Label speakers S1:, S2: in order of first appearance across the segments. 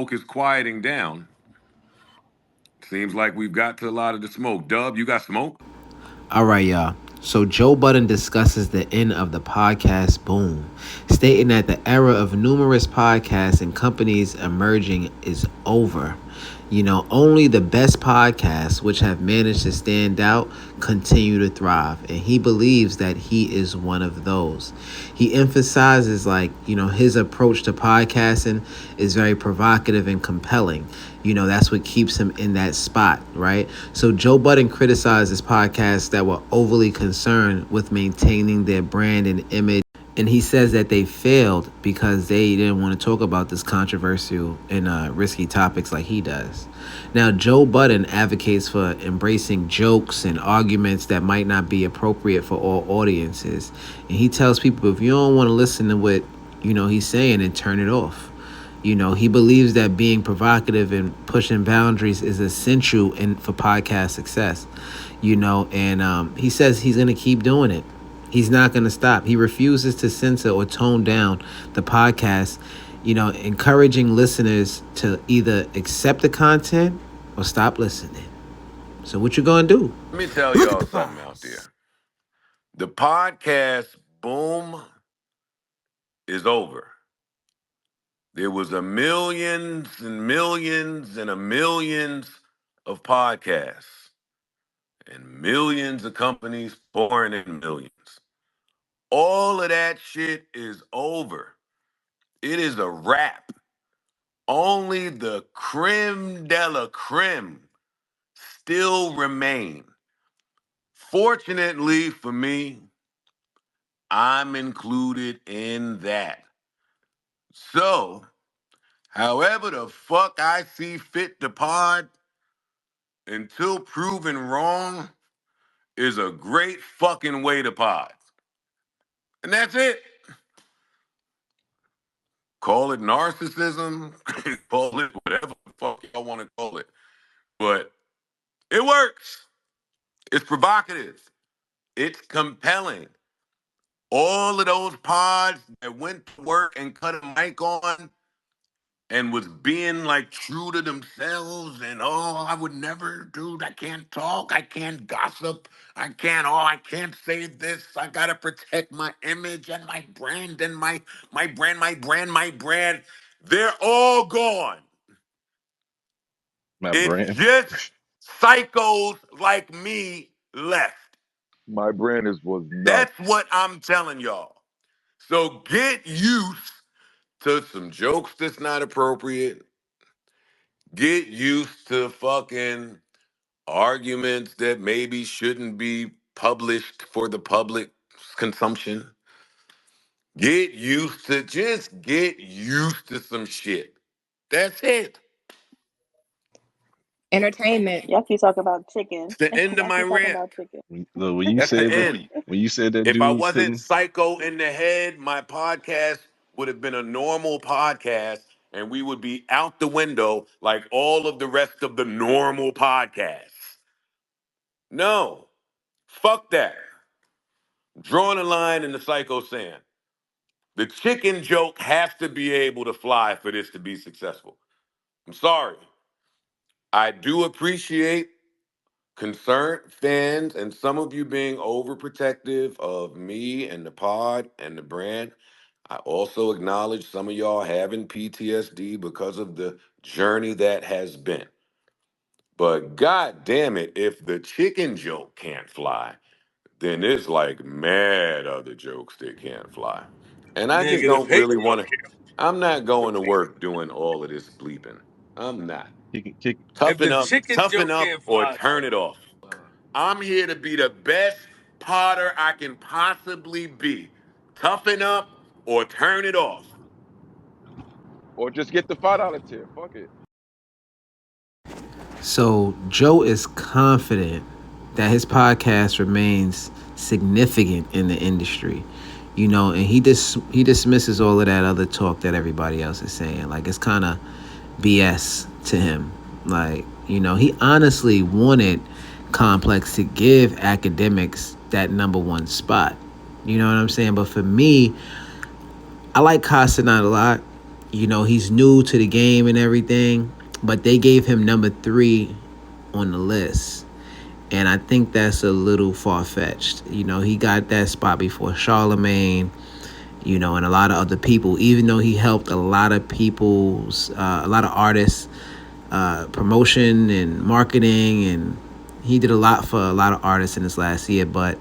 S1: is quieting down. Seems like we've got to a lot of the smoke. Dub, you got smoke?
S2: All right, y'all. So Joe Budden discusses the end of the podcast boom, stating that the era of numerous podcasts and companies emerging is over. Only the best podcasts, which have managed to stand out, continue to thrive. And he believes that he is one of those. He emphasizes, his approach to podcasting is very provocative and compelling. That's what keeps him in that spot, right? So Joe Budden criticizes podcasts that were overly concerned with maintaining their brand and image. And he says that they failed because they didn't want to talk about this controversial and risky topics like he does. Now, Joe Budden advocates for embracing jokes and arguments that might not be appropriate for all audiences. And he tells people, if you don't want to listen to what he's saying, then turn it off. He believes that being provocative and pushing boundaries is essential for podcast success. And he says he's going to keep doing it. He's not going to stop. He refuses to censor or tone down the podcast, encouraging listeners to either accept the content or stop listening. So what you going to do?
S1: Let me tell y'all something out there. The podcast boom is over. There was a millions and millions and a millions of podcasts and millions of companies pouring in millions. All of that shit is over. It is a wrap. Only the creme de la creme still remain. Fortunately for me, I'm included in that. So, however the fuck I see fit to pod, until proven wrong, is a great fucking way to pod. And that's it. Call it narcissism, call it whatever the fuck y'all want to call it. But it works. It's provocative. It's compelling. All of those pods that went to work and cut a mic on and was being like true to themselves and I would never do, I can't talk, I can't gossip, I can't say this, I gotta protect my image and my brand and my brand. They're all gone.
S3: My
S1: It's
S3: brand.
S1: just psychos like me left.
S3: My brand was nuts.
S1: That's what I'm telling y'all. So get used to some jokes that's not appropriate. Get used to fucking arguments that maybe shouldn't be published for the public consumption. Get used to some shit. That's it.
S4: Entertainment.
S5: Y'all keep talking about chicken.
S1: It's the end of
S5: Y'all
S1: my
S5: keep talking
S1: rant.
S5: about chicken.
S3: Look, when you
S1: That's the
S3: said that,
S1: end.
S3: when you said that
S1: If I
S3: dude
S1: wasn't
S3: couldn't,
S1: psycho in the head, my podcast would have been a normal podcast and we would be out the window like all of the rest of the normal podcasts. No, fuck that. Drawing a line in the psycho sand. The chicken joke has to be able to fly for this to be successful. I'm sorry. I do appreciate concerned fans and some of you being overprotective of me and the pod and the brand. I also acknowledge some of y'all having PTSD because of the journey that has been. But god damn it, if the chicken joke can't fly, then there's like mad other jokes that can't fly. And I just
S6: Nigga, the
S1: don't really
S6: paper
S1: want
S6: don't
S1: to.
S6: care.
S1: I'm not going to work doing all of this bleeping. I'm not.
S3: he can kick.
S6: If the chicken
S1: Toughen
S6: joke
S1: up,
S6: can't
S1: or
S6: fly,
S1: turn it off. I'm here to be the best potter I can possibly be. Toughen up or turn it off.
S3: Or just get the fight out of here. Fuck it.
S2: So Joe is confident that his podcast remains significant in the industry, and he dismisses all of that other talk that everybody else is saying. Like, it's kind of BS to him. Like, he honestly wanted Complex to give academics that number one spot. You know what I'm saying? But for me, I like Castanet a lot. You know, he's new to the game and everything, but they gave him number 3 on the list. And I think that's a little far fetched. You know, he got that spot before Charlemagne, you know, and a lot of other people, even though he helped a lot of people's, a lot of artists, promotion and marketing, and he did a lot for a lot of artists in this last year, but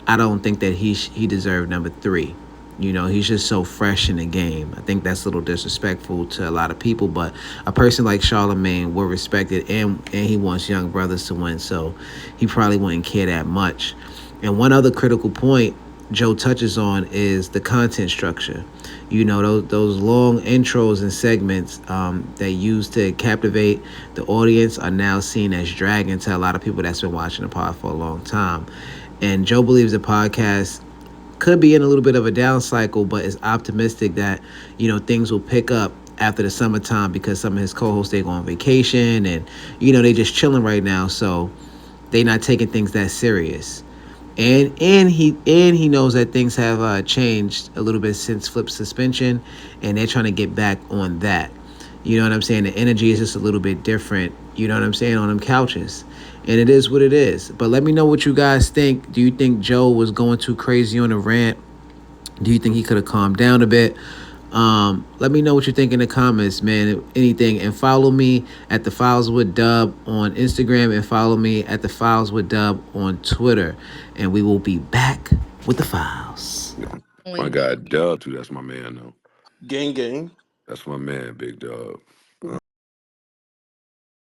S2: I don't think that he deserved number 3. You know, he's just so fresh in the game. I think that's a little disrespectful to a lot of people, but a person like Charlemagne, we're respected, and he wants young brothers to win, so he probably wouldn't care that much. And one other critical point Joe touches on is the content structure. You know, those long intros and segments that used to captivate the audience are now seen as dragging to a lot of people that's been watching the pod for a long time. And Joe believes the podcast could be in a little bit of a down cycle, but is optimistic that, you know, things will pick up after the summertime because some of his co-hosts, they go on vacation, and, you know, they just chilling right now, so they not taking things that serious. And he knows that things have changed a little bit since Flip's suspension, and they're trying to get back on that. You know what I'm saying? The energy is just a little bit different, you know what I'm saying, on them couches. And it is what it is. But let me know what you guys think. Do you think Joe was going too crazy on the rant? Do you think he could have calmed down a bit? Let me know what you think in the comments, man. Anything. And follow me at the Files with Dub on Instagram, and follow me at the Files with Dub on Twitter. And we will be back with the files.
S1: My guy Dub too. That's my man though.
S4: Gang gang.
S1: That's my man, Big Dub.